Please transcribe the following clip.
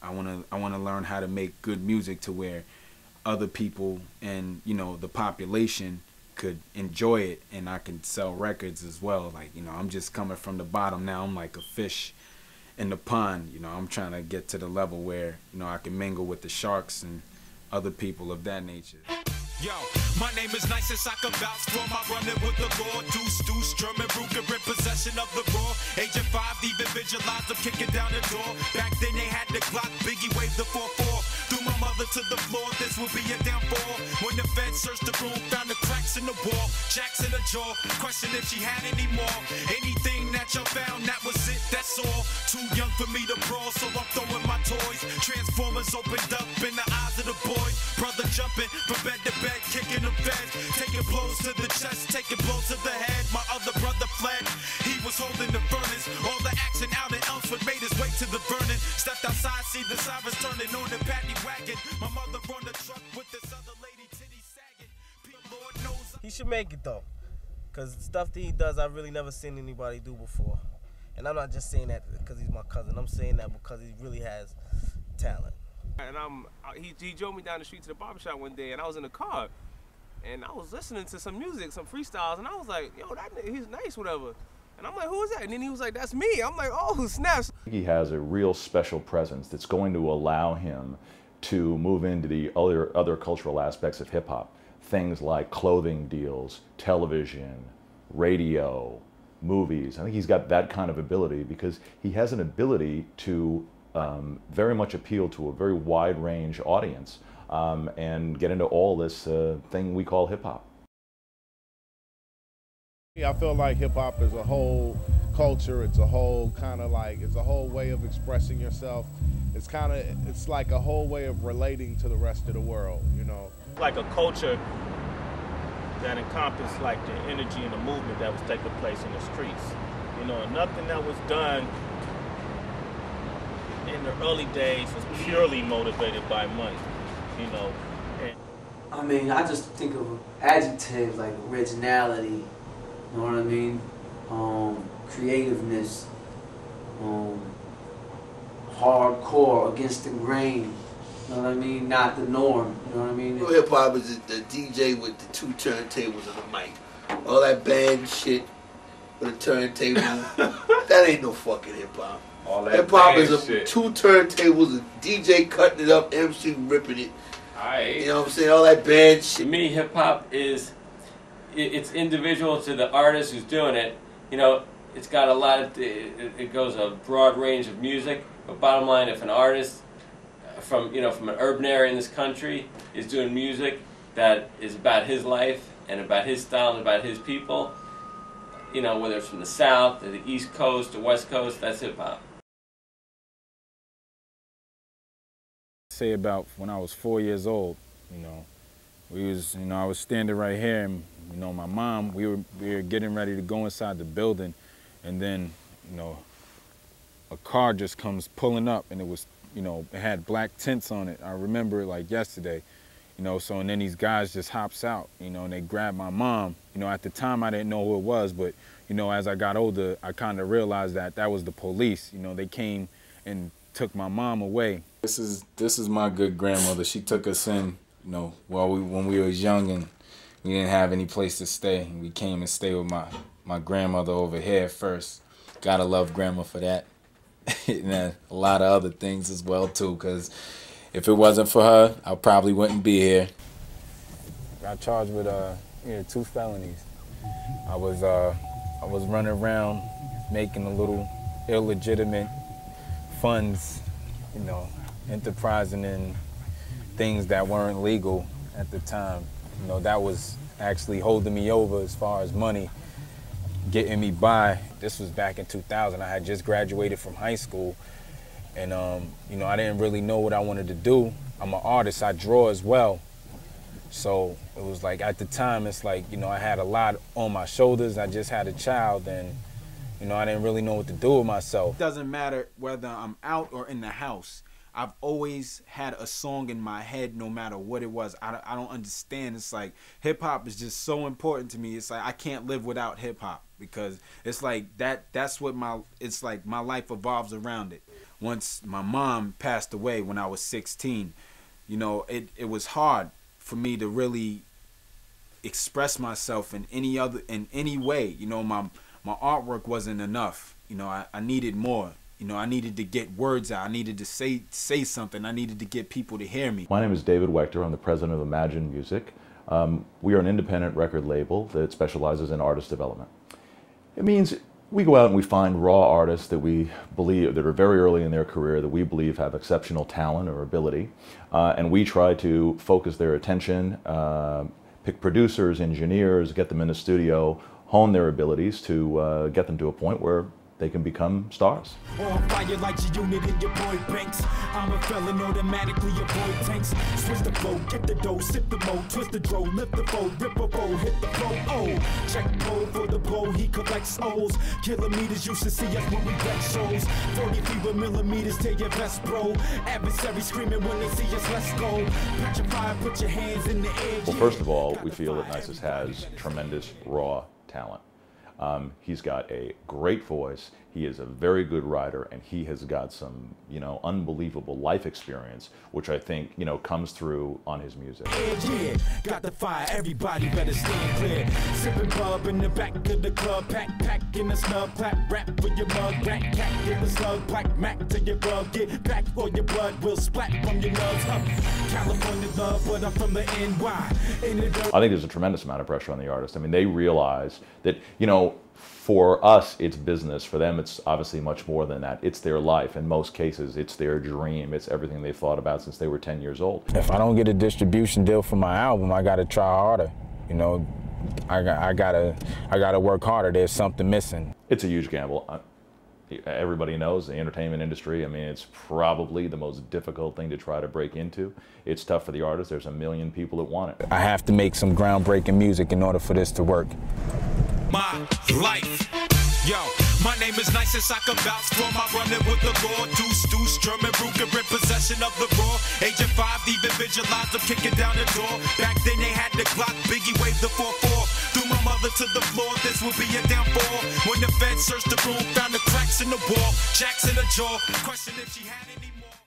I wanna learn how to make good music to where other people and, you know, the population could enjoy it, and I can sell records as well. Like, you know, I'm just coming from the bottom now. I'm like a fish in the pond. You know, I'm trying to get to the level where, you know, I can mingle with the sharks and other people of that nature. Yo, my name is Nysis, I can vouch for my running with the law. Deuce, German Ruger in possession of the raw. Agent 5, even visualized them kicking down the door. Back then they had the Glock, Biggie waved the 4-4. Threw my mother to the floor, this would be a downfall. When the feds searched the room, found the cracks in the wall. Jacks in the jaw, questioned if she had any more. Anything that you found, that was it, that's all. Too young for me to brawl, so I'm throwing my toys. Transformers opened up in the eyes of the boys. Brother jumping from bed to bed, kicking them feds, taking blows to the chest, taking blows to the head. My other brother fled, he was holding the furnace. All the action out in Elmsford made his way to the burning. Stepped outside, see the sirens turning on the paddy wagon. My mother on the truck with this other lady, titty sagging. Lord knows He should make it though, cause stuff that he does, I've really never seen anybody do before. And I'm not just saying that because he's my cousin. I'm saying that because he really has talent. And he drove me down the street to the barbershop one day, and I was in the car, and I was listening to some music, some freestyles, and I was like, yo, that nigga, he's nice, whatever. And I'm like, who is that? And then he was like, that's me. I'm like, oh, snaps. He has a real special presence that's going to allow him to move into the other cultural aspects of hip-hop. Things like clothing deals, television, radio, movies. I think he's got that kind of ability because he has an ability to very much appeal to a very wide range audience and get into all this thing we call hip-hop. I feel like hip-hop is a whole culture. It's a whole kind of like, it's a whole way of expressing yourself. It's like a whole way of relating to the rest of the world, you know. Like a culture that encompassed like the energy and the movement that was taking place in the streets. You know, nothing that was done in the early days was purely motivated by money, you know. I mean, I just think of adjectives like originality, you know what I mean? Creativeness, hardcore, against the grain, you know what I mean? Not the norm, you know what I mean? Hip hop is the DJ with the 2 turntables and a mic. All that band shit with a turntable, that ain't no fucking hip hop. Hip hop is 2 turntables, a DJ cutting it up, MC ripping it. You know what I'm saying? All that band shit. To me, hip hop is, it's individual to the artist who's doing it. You know, it's got a lot of, it goes a broad range of music. But bottom line, if an artist from an urban area in this country is doing music that is about his life and about his style and about his people, you know, whether it's from the South to the East Coast to West Coast, that's hip hop. Say about when I was 4 years old, you know, I was standing right here, and you know, my mom, we were getting ready to go inside the building, and then, you know, a car just comes pulling up, and it was, you know, it had black tints on it. I remember it like yesterday, you know. So and then these guys just hops out, you know, and they grab my mom. You know, at the time I didn't know who it was, but you know, as I got older, I kind of realized that that was the police. You know, they came and took my mom away. This is my good grandmother. She took us in, you know, when we was young and we didn't have any place to stay. And we came and stayed with my grandmother over here first. Gotta love grandma for that. And then a lot of other things as well too, because if it wasn't for her, I probably wouldn't be here. Got charged with 2 felonies. I was running around making a little illegitimate funds, you know, enterprising in things that weren't legal at the time. You know, that was actually holding me over as far as money, getting me by. This was back in 2000. I had just graduated from high school, and you know, I didn't really know what I wanted to do. I'm an artist, I draw as well. So it was like, at the time, it's like, you know, I had a lot on my shoulders. I just had a child, and you know, I didn't really know what to do with myself. It doesn't matter whether I'm out or in the house. I've always had a song in my head no matter what it was. I don't understand. It's like hip hop is just so important to me. It's like I can't live without hip hop because it's like that's what it's like my life evolves around it. Once my mom passed away when I was 16, you know, it was hard for me to really express myself in any way. You know, my artwork wasn't enough. You know, I needed more. You know, I needed to get words out. I needed to say something. I needed to get people to hear me. My name is David Wechter. I'm the president of Imagine Music. We are an independent record label that specializes in artist development. It means we go out and we find raw artists that we believe that are very early in their career that we believe have exceptional talent or ability, and we try to focus their attention, pick producers, engineers, get them in the studio, hone their abilities to get them to a point where they can become stars. On fire like your unit in your boy Banks. I'm a felon, automatically avoid tanks. Switch the flow, get the dough, sip the mo, twist the dro, lift the foe, rip a foe, hit the flow. Oh, check Poe for the blow, he collects O's. Kilometers, you should see us when we wreck shows. 43 millimeters, tell your best bro. Adversaries screaming when they see us, let's go. Put your fire, put your hands in the air. Well, first of all, we feel that Nysis has tremendous raw talent. He's got a great voice, he is a very good writer, and he has got some, you know, unbelievable life experience, which I think, you know, comes through on his music. Yeah, got the fire, everybody better stand clear. Sipping bub in the back of the club, pack in the snub, clap, rap with your mug, rat cat in the slug, black mac to your rub, get back or your blood will splat from your nubs. California love, but I'm from the NY. I think there's a tremendous amount of pressure on the artist. I mean, they realize that, you know, for us, it's business. For them, it's obviously much more than that. It's their life. In most cases, it's their dream. It's everything they've thought about since they were 10 years old. If I don't get a distribution deal for my album, I gotta try harder. You know, I gotta work harder. There's something missing. It's a huge gamble. Everybody knows the entertainment industry. I mean, it's probably the most difficult thing to try to break into. It's tough for the artist. There's a million people that want it. I have to make some groundbreaking music in order for this to work. My life. Yo, my name is Nysis, I can vouch for my running with the law. Deuce, German Ruger in possession of the raw. Age of 5, even visualized them kicking down the door. Back then they had the Glock, Biggie waved the 4-4. Threw my mother to the floor, this would be a downfall. When the feds searched the room, found the cracks in the wall, jacks in the jaw. Question if she had any